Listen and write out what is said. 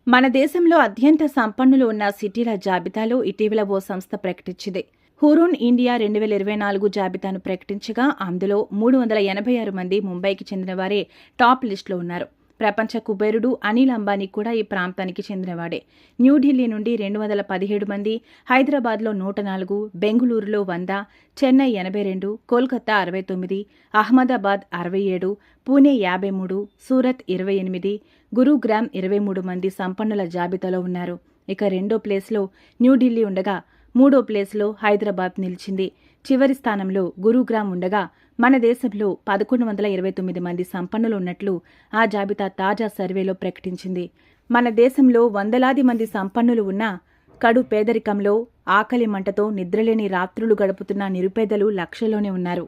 మన దేశంలో అత్యంత సంపన్నులు ఉన్న సిటీల జాబితాలో ఇటీవల ఓ సంస్థ ప్రకటించింది. హురూన్ ఇండియా 2024 జాబితాను ప్రకటించగా అందులో 386 మంది ముంబైకి చెందినవారే టాప్ లిస్టులో ఉన్నారు. ప్రపంచ కుబేరుడు అనిల్ అంబానీ కూడా ఈ ప్రాంతానికి చెందినవాడే. న్యూఢిల్లీ నుండి 217 మంది, హైదరాబాద్లో 104, బెంగుళూరులో 100, చెన్నై 82, కోల్కతా 69, అహ్మదాబాద్ 67, పూణే 53, సూరత్ 28, గురుగ్రామ్ 23 మంది సంపన్నుల జాబితాలో ఉన్నారు. ఇక రెండో ప్లేస్లో న్యూఢిల్లీ ఉండగా మూడో ప్లేస్లో హైదరాబాద్ నిలిచింది. చివరి స్థానంలో గురుగ్రామ్ ఉండగా మన దేశంలో 1129 మంది సంపన్నులు ఉన్నట్లు ఆ జాబితా తాజా సర్వేలో ప్రకటించింది. మన దేశంలో వందలాది మంది సంపన్నులు ఉన్నా కడు పేదరికంలో ఆకలి మంటతో నిద్రలేని రాత్రులు గడుపుతున్న నిరుపేదలు లక్షల్లోనే ఉన్నారు.